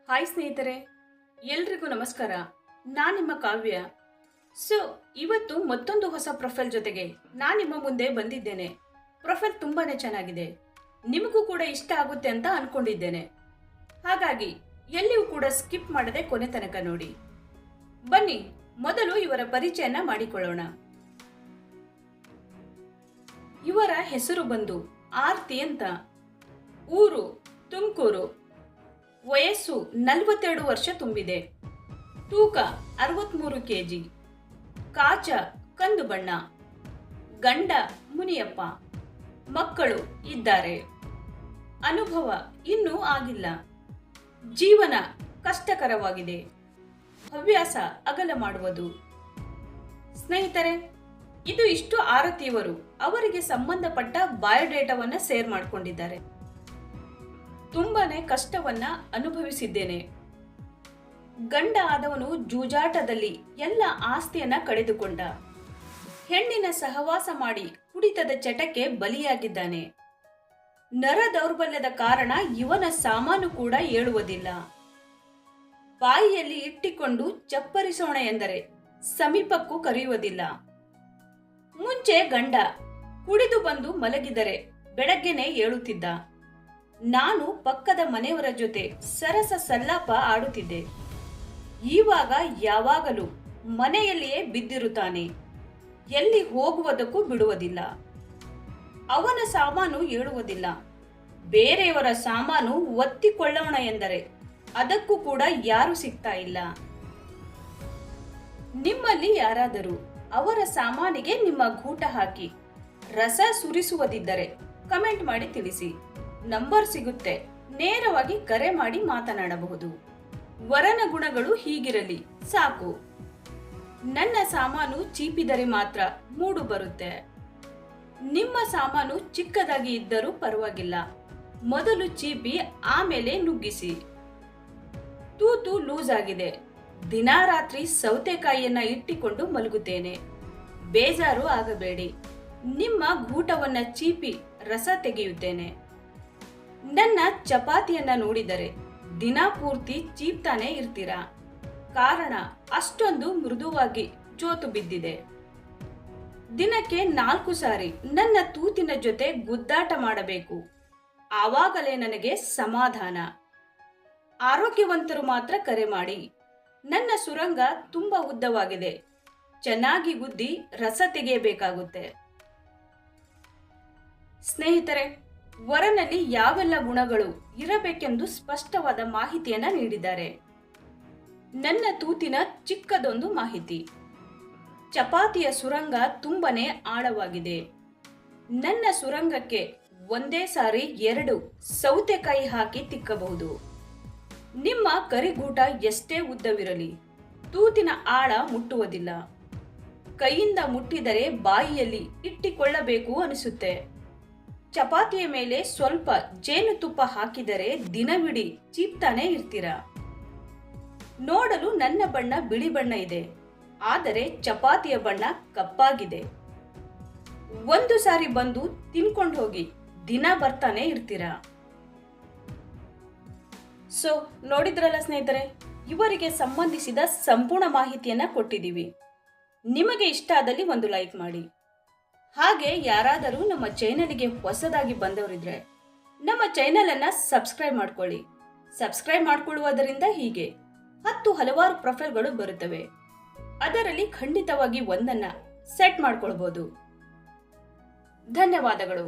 Hi ಸ್ನೇಹಿತರೆ, ಎಲ್ರಿಗೂ ನಮಸ್ಕಾರ. ನಾನು ನಿಮ್ಮ ಕಾವ್ಯ. ಇವತ್ತು ಮತ್ತೊಂದು ಹೊಸ ಪ್ರೊಫೈಲ್ ಜೊತೆಗೆ ನಾನು ನಿಮ್ಮ ಮುಂದೆ ಬಂದಿದ್ದೇನೆ. ಪ್ರೊಫೈಲ್ ತುಂಬಾನೇ ಚೆನ್ನಾಗಿದೆ, ನಿಮಗೂ ಕೂಡ ಇಷ್ಟ ಆಗುತ್ತೆ ಅಂತ ಅನ್ಕೊಂಡಿದ್ದೇನೆ. ಹಾಗಾಗಿ ಎಲ್ಲಿಯೂ ಕೂಡ ಸ್ಕಿಪ್ ಮಾಡದೆ ಕೊನೆ ತನಕ ನೋಡಿ. ಬನ್ನಿ ಮೊದಲು ಇವರ ಪರಿಚಯನ ಮಾಡಿಕೊಳ್ಳೋಣ. ಇವರ ಹೆಸರು ಬಂದು ಆರ್ತಿ ಅಂತ. ಊರು ತುಮಕೂರು. ವಯಸ್ಸು 42 ವರ್ಷ ತುಂಬಿದೆ. ತೂಕ 63 kg. ಕಾಚ ಕಂದು ಬಣ್ಣ. ಗಂಡ ಮುನಿಯಪ್ಪ. ಮಕ್ಕಳು ಇದ್ದಾರೆ. ಅನುಭವ ಇನ್ನೂ ಆಗಿಲ್ಲ. ಜೀವನ ಕಷ್ಟಕರವಾಗಿದೆ. ಹವ್ಯಾಸ ಅಗಲ ಮಾಡುವುದು. ಸ್ನೇಹಿತರೆ, ಇದು ಇಷ್ಟು ಆರತಿಯವರು ಅವರಿಗೆ ಸಂಬಂಧಪಟ್ಟ ಬಯೋಡೇಟಾವನ್ನ ಶೇರ್ ಮಾಡಿಕೊಂಡಿದ್ದಾರೆ. ತುಂಬಾನೇ ಕಷ್ಟವನ್ನ ಅನುಭವಿಸಿದ್ದೇನೆ. ಗಂಡ ಆದವನು ಜೂಜಾಟದಲ್ಲಿ ಎಲ್ಲ ಆಸ್ತಿಯನ್ನ ಕಳೆದುಕೊಂಡ. ಹೆಣ್ಣಿನ ಸಹವಾಸ ಮಾಡಿ ಕುಡಿತದ ಚಟಕ್ಕೆ ಬಲಿಯಾಗಿದ್ದಾನೆ. ನರ ದೌರ್ಬಲ್ಯದ ಕಾರಣ ಇವನ ಸಾಮಾನು ಕೂಡ ಏಳುವುದಿಲ್ಲ. ಬಾಯಿಯಲ್ಲಿ ಇಟ್ಟಿಕೊಂಡು ಚಪ್ಪರಿಸೋಣ ಎಂದರೆ ಸಮೀಪಕ್ಕೂ ಕರೆಯುವುದಿಲ್ಲ. ಮುಂಚೆ ಗಂಡ ಕುಡಿದು ಬಂದು ಮಲಗಿದರೆ ಬೆಳಗ್ಗೆನೆ ಏಳುತ್ತಿದ್ದ. ನಾನು ಪಕ್ಕದ ಮನೆಯವರ ಜೊತೆ ಸರಸ ಸಲ್ಲಾಪ ಆಡುತ್ತಿದ್ದೆ. ಇವಾಗ ಯಾವಾಗಲೂ ಮನೆಯಲ್ಲಿಯೇ ಬಿದ್ದಿರುತ್ತಾನೆ. ಎಲ್ಲಿ ಹೋಗುವುದಕ್ಕೂ ಬಿಡುವುದಿಲ್ಲ. ಅವನ ಸಾಮಾನು ಏಳುವುದಿಲ್ಲ. ಬೇರೆಯವರ ಸಾಮಾನು ಒತ್ತಿಕೊಳ್ಳೋಣ ಎಂದರೆ ಅದಕ್ಕೂ ಕೂಡ ಯಾರು ಸಿಗ್ತಾ ಇಲ್ಲ. ನಿಮ್ಮಲ್ಲಿ ಯಾರಾದರೂ ಅವರ ಸಾಮಾನಿಗೆ ನಿಮ್ಮ ಗೂಟ ಹಾಕಿ ರಸ ಸುರಿಸುವುದಿದ್ದರೆ ಕಮೆಂಟ್ ಮಾಡಿ ತಿಳಿಸಿ. ನಂಬರ್ ಸಿಗುತ್ತೆ, ನೇರವಾಗಿ ಕರೆ ಮಾಡಿ ಮಾತನಾಡಬಹುದು. ವರನ ಗುಣಗಳು ಹೀಗಿರಲಿ ಸಾಕು. ನನ್ನ ಸಾಮಾನು ಚೀಪಿದರೆ ಮಾತ್ರ ಮೂಡು ಬರುತ್ತೆ. ನಿಮ್ಮ ಸಾಮಾನು ಚಿಕ್ಕದಾಗಿ ಇದ್ದರೂ ಪರವಾಗಿಲ್ಲ, ಮೊದಲು ಚೀಪಿ ಆಮೇಲೆ ನುಗ್ಗಿಸಿ. ತೂತು ಲೂಸ್ ಆಗಿದೆ. ದಿನಾ ರಾತ್ರಿ ಸೌತೆಕಾಯಿಯನ್ನ ಇಟ್ಟಿಕೊಂಡು ಮಲಗುತ್ತೇನೆ. ಬೇಜಾರು ಆಗಬೇಡಿ, ನಿಮ್ಮ ಗೂಟವನ್ನ ಚೀಪಿ ರಸ ತೆಗೆಯುತ್ತೇನೆ. ನನ್ನ ಚಪಾತಿಯನ್ನ ನೋಡಿದರೆ ದಿನ ಪೂರ್ತಿ ಚೀಪ್ತಾನೆ ಇರ್ತೀರಾ. ಕಾರಣ ಅಷ್ಟೊಂದು ಮೃದುವಾಗಿ ಜೋತು ಬಿದ್ದಿದೆ. ದಿನಕ್ಕೆ 4 ಸಾರಿ ನನ್ನ ತೂತಿನ ಜೊತೆ ಗುದ್ದಾಟ ಮಾಡಬೇಕು. ಆವಾಗಲೇ ನನಗೆ ಸಮಾಧಾನ. ಆರೋಗ್ಯವಂತರು ಮಾತ್ರ ಕರೆ ಮಾಡಿ. ನನ್ನ ಸುರಂಗ ತುಂಬಾ ಉದ್ದವಾಗಿದೆ. ಚೆನ್ನಾಗಿ ಗುದ್ದಿ ರಸ ತೆಗೆಯಬೇಕಾಗುತ್ತೆ. ಸ್ನೇಹಿತರೆ, ವರನಲ್ಲಿ ಯಾವೆಲ್ಲ ಗುಣಗಳು ಇರಬೇಕೆಂದು ಸ್ಪಷ್ಟವಾದ ಮಾಹಿತಿಯನ್ನ ನೀಡಿದ್ದಾರೆ. ನನ್ನ ತೂತಿನ ಚಿಕ್ಕದೊಂದು ಮಾಹಿತಿ. ಚಪಾತಿಯ ಸುರಂಗ ತುಂಬಾನೇ ಆಳವಾಗಿದೆ. ನನ್ನ ಸುರಂಗಕ್ಕೆ ಒಂದೇ ಸಾರಿ 2 ಸೌತೆಕಾಯಿ ಹಾಕಿ ತಿಕ್ಕಬಹುದು. ನಿಮ್ಮ ಕರಿಗೂಟ ಎಷ್ಟೇ ಉದ್ದವಿರಲಿ ತೂತಿನ ಆಳ ಮುಟ್ಟುವುದಿಲ್ಲ. ಕೈಯಿಂದ ಮುಟ್ಟಿದರೆ ಬಾಯಿಯಲ್ಲಿ ಇಟ್ಟಿಕೊಳ್ಳಬೇಕು ಅನಿಸುತ್ತೆ. ಚಪಾತಿಯ ಮೇಲೆ ಸ್ವಲ್ಪ ಜೇನುತುಪ್ಪ ಹಾಕಿದರೆ ದಿನವಿಡೀ ಚೀಪ್ತಾನೆ ಇರ್ತೀರಾ. ನೋಡಲು ನನ್ನ ಬಣ್ಣ ಬಿಳಿ ಬಣ್ಣ ಇದೆ, ಆದರೆ ಚಪಾತಿಯ ಬಣ್ಣ ಕಪ್ಪಾಗಿದೆ. ಒಂದು ಸಾರಿ ಬಂದು ತಿನ್ಕೊಂಡು ಹೋಗಿ, ದಿನ ಬರ್ತಾನೆ ಇರ್ತೀರಾ. ನೋಡಿದ್ರಲ್ಲ ಸ್ನೇಹಿತರೆ, ಇವರಿಗೆ ಸಂಬಂಧಿಸಿದ ಸಂಪೂರ್ಣ ಮಾಹಿತಿಯನ್ನ ಕೊಟ್ಟಿದ್ದೀವಿ. ನಿಮಗೆ ಇಷ್ಟ ಆದಲ್ಲಿ ಒಂದು ಲೈಕ್ ಮಾಡಿ. ಹಾಗೆ ಯಾರಾದರೂ ನಮ್ಮ ಚಾನೆಲ್ಗೆ ಹೊಸದಾಗಿ ಬಂದವರಿದ್ರೆ ನಮ್ಮ ಚಾನೆಲ್ ಅನ್ನ ಸಬ್ಸ್ಕ್ರೈಬ್ ಮಾಡ್ಕೊಳ್ಳಿ. ಸಬ್ಸ್ಕ್ರೈಬ್ ಮಾಡ್ಕೊಳ್ಳುವುದರಿಂದ ಹೀಗೆ ಹಲವಾರು ಪ್ರೊಫೈಲ್ಗಳು ಬರುತ್ತವೆ. ಅದರಲ್ಲಿ ಖಂಡಿತವಾಗಿ ಒಂದನ್ನ ಸೆಟ್ ಮಾಡ್ಕೊಳ್ಬಹುದು. ಧನ್ಯವಾದಗಳು.